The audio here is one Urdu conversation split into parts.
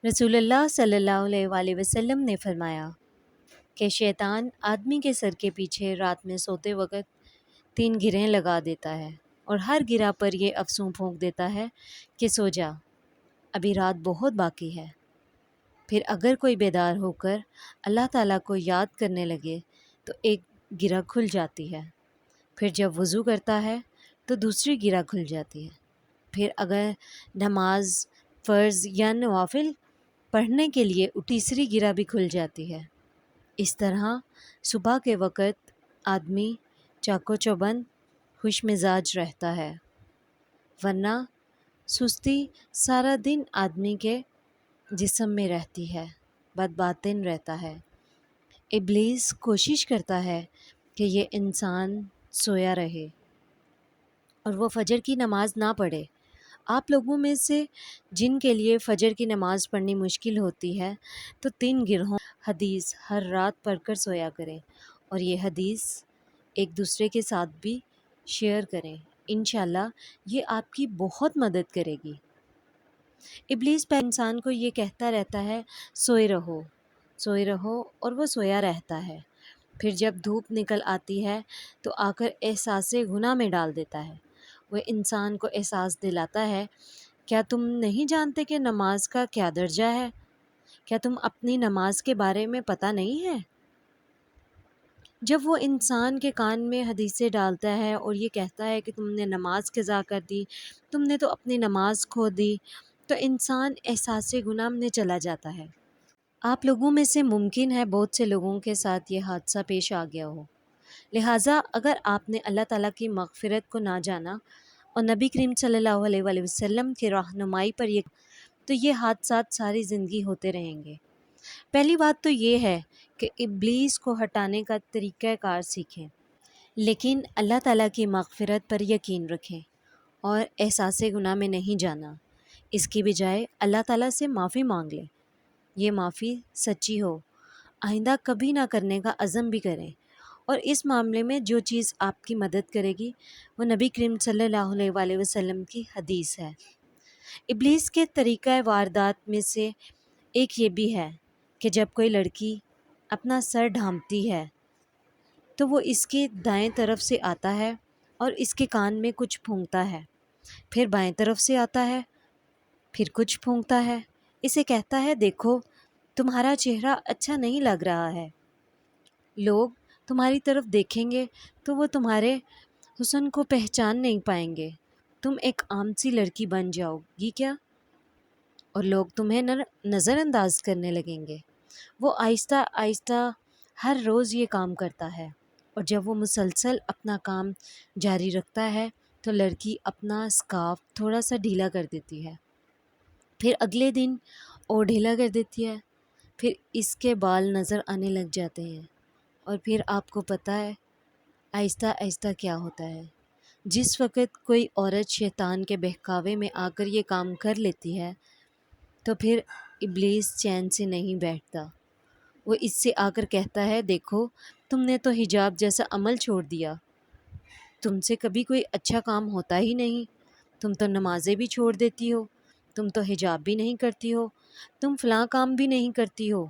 رسول اللہ صلی اللہ علیہ وسلم نے فرمایا کہ شیطان آدمی کے سر کے پیچھے رات میں سوتے وقت 3 گرہیں لگا دیتا ہے اور ہر گرہ پر یہ افسوں پھونک دیتا ہے کہ سو جا، ابھی رات بہت باقی ہے۔ پھر اگر کوئی بیدار ہو کر اللہ تعالیٰ کو یاد کرنے لگے تو ایک گرہ کھل جاتی ہے، پھر جب وضو کرتا ہے تو دوسری گرہ کھل جاتی ہے، پھر اگر نماز فرض یا نوافل پڑھنے کے لیے تیسری گرہ بھی کھل جاتی ہے۔ اس طرح صبح کے وقت آدمی چاق و چوبند خوش مزاج رہتا ہے، ورنہ سستی سارا دن آدمی کے جسم میں رہتی ہے، بدباطن رہتا ہے۔ ابلیس کوشش کرتا ہے کہ یہ انسان سویا رہے اور وہ فجر کی نماز نہ پڑھے۔ آپ لوگوں میں سے جن کے لیے فجر کی نماز پڑھنی مشکل ہوتی ہے تو 3 گرہوں حدیث ہر رات پڑھ کر سویا کریں اور یہ حدیث ایک دوسرے کے ساتھ بھی شیئر کریں، انشاءاللہ یہ آپ کی بہت مدد کرے گی۔ ابلیس پہ انسان کو یہ کہتا رہتا ہے سوئے رہو اور وہ سویا رہتا ہے، پھر جب دھوپ نکل آتی ہے تو آ کر احساس گناہ میں ڈال دیتا ہے۔ وہ انسان کو احساس دلاتا ہے، کیا تم نہیں جانتے کہ نماز کا کیا درجہ ہے؟ کیا تم اپنی نماز کے بارے میں پتہ نہیں ہے؟ جب وہ انسان کے کان میں حدیثیں ڈالتا ہے اور یہ کہتا ہے کہ تم نے نماز قضا کر دی، تم نے تو اپنی نماز کھو دی، تو انسان احساس گناہ میں چلا جاتا ہے۔ آپ لوگوں میں سے ممکن ہے بہت سے لوگوں کے ساتھ یہ حادثہ پیش آ گیا ہو، لہٰذا اگر آپ نے اللہ تعالیٰ کی مغفرت کو نہ جانا اور نبی کریم صلی اللہ علیہ وآلہ وسلم کی رہنمائی پر تو یہ حادثات ساری زندگی ہوتے رہیں گے۔ پہلی بات تو یہ ہے کہ ابلیس کو ہٹانے کا طریقہ کار سیکھیں، لیکن اللہ تعالیٰ کی مغفرت پر یقین رکھیں اور احساس گناہ میں نہیں جانا۔ اس کی بجائے اللہ تعالیٰ سے معافی مانگ لیں، یہ معافی سچی ہو، آئندہ کبھی نہ کرنے کا عزم بھی کریں، اور اس معاملے میں جو چیز آپ کی مدد کرے گی وہ نبی کریم صلی اللہ علیہ وآلہ وسلم کی حدیث ہے۔ ابلیس کے طریقہ واردات میں سے ایک یہ بھی ہے کہ جب کوئی لڑکی اپنا سر ڈھانپتی ہے تو وہ اس کے دائیں طرف سے آتا ہے اور اس کے کان میں کچھ پھونکتا ہے، پھر بائیں طرف سے آتا ہے، پھر کچھ پھونکتا ہے، اسے کہتا ہے دیکھو تمہارا چہرہ اچھا نہیں لگ رہا ہے، لوگ تمہاری طرف دیکھیں گے تو وہ تمہارے حسن کو پہچان نہیں پائیں گے، تم ایک عام سی لڑکی بن جاؤ گی کیا، اور لوگ تمہیں نظر انداز کرنے لگیں گے۔ وہ آہستہ آہستہ ہر روز یہ کام کرتا ہے، اور جب وہ مسلسل اپنا کام جاری رکھتا ہے تو لڑکی اپنا اسکارف تھوڑا سا ڈھیلا کر دیتی ہے، پھر اگلے دن اور ڈھیلا کر دیتی ہے، پھر اس کے بال نظر آنے لگ جاتے ہیں، اور پھر آپ کو پتہ ہے آہستہ آہستہ کیا ہوتا ہے۔ جس وقت کوئی عورت شیطان کے بہکاوے میں آ کر یہ کام کر لیتی ہے تو پھر ابلیس چین سے نہیں بیٹھتا، وہ اس سے آ کر کہتا ہے دیکھو تم نے تو حجاب جیسا عمل چھوڑ دیا، تم سے کبھی کوئی اچھا کام ہوتا ہی نہیں، تم تو نمازیں بھی چھوڑ دیتی ہو، تم تو حجاب بھی نہیں کرتی ہو، تم فلاں کام بھی نہیں کرتی ہو،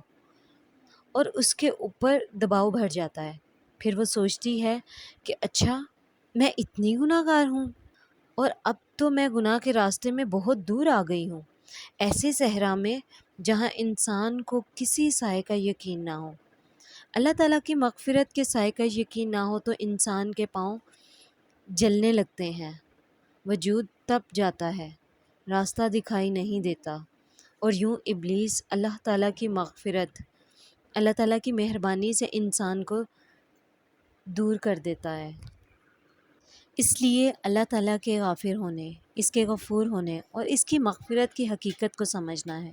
اور اس کے اوپر دباؤ بڑھ جاتا ہے۔ پھر وہ سوچتی ہے کہ اچھا میں اتنی گناہ گار ہوں، اور اب تو میں گناہ کے راستے میں بہت دور آ گئی ہوں، ایسے صحرا میں جہاں انسان کو کسی سائے کا یقین نہ ہو، اللہ تعالیٰ کی مغفرت کے سائے کا یقین نہ ہو، تو انسان کے پاؤں جلنے لگتے ہیں، وجود تپ جاتا ہے، راستہ دکھائی نہیں دیتا، اور یوں ابلیس اللہ تعالیٰ کی مغفرت، اللہ تعالیٰ کی مہربانی سے انسان کو دور کر دیتا ہے۔ اس لیے اللہ تعالیٰ کے غافر ہونے، اس کے غفور ہونے اور اس کی مغفرت کی حقیقت کو سمجھنا ہے،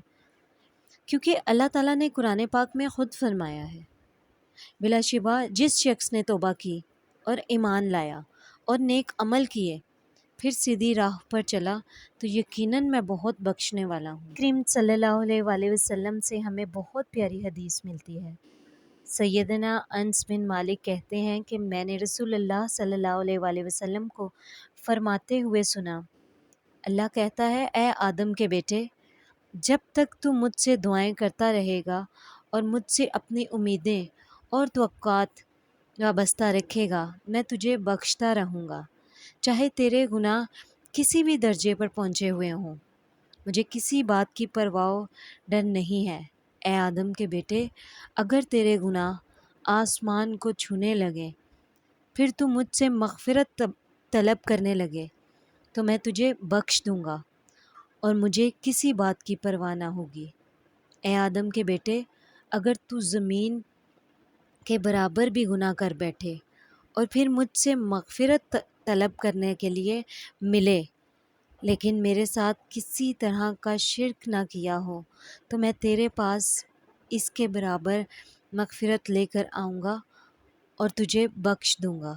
کیونکہ اللہ تعالیٰ نے قرآن پاک میں خود فرمایا ہے بلا شبہ جس شخص نے توبہ کی اور ایمان لایا اور نیک عمل کیے پھر سیدھی راہ پر چلا تو یقیناً میں بہت بخشنے والا ہوں۔ کریم صلی اللہ علیہ وآلہ وسلم سے ہمیں بہت پیاری حدیث ملتی ہے۔ سیدنا انس بن مالک کہتے ہیں کہ میں نے رسول اللہ صلی اللہ علیہ وآلہ وسلم کو فرماتے ہوئے سنا، اللہ کہتا ہے اے آدم کے بیٹے، جب تک تو مجھ سے دعائیں کرتا رہے گا اور مجھ سے اپنی امیدیں اور توقعات وابستہ رکھے گا، میں تجھے بخشتا رہوں گا، چاہے تیرے گناہ کسی بھی درجے پر پہنچے ہوئے ہوں۔ مجھے کسی بات کی پرواہ و ڈر نہیں ہے۔ اے آدم کے بیٹے، اگر تیرے گناہ آسمان کو چھونے لگے، پھر تو مجھ سے مغفرت طلب کرنے لگے، تو میں تجھے بخش دوں گا اور مجھے کسی بات کی پرواہ نہ ہوگی۔ اے آدم کے بیٹے، اگر تو زمین کے برابر بھی گناہ کر بیٹھے اور پھر مجھ سے مغفرت طلب کرنے کے لیے ملے، لیکن میرے ساتھ کسی طرح کا شرک نہ کیا ہو، تو میں تیرے پاس اس کے برابر مغفرت لے کر آؤں گا اور تجھے بخش دوں گا۔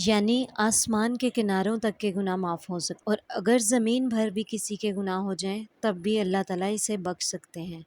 یعنی آسمان کے کناروں تک کے گناہ معاف ہو سکتے، اور اگر زمین بھر بھی کسی کے گناہ ہو جائیں تب بھی اللہ تعالیٰ اسے بخش سکتے ہیں۔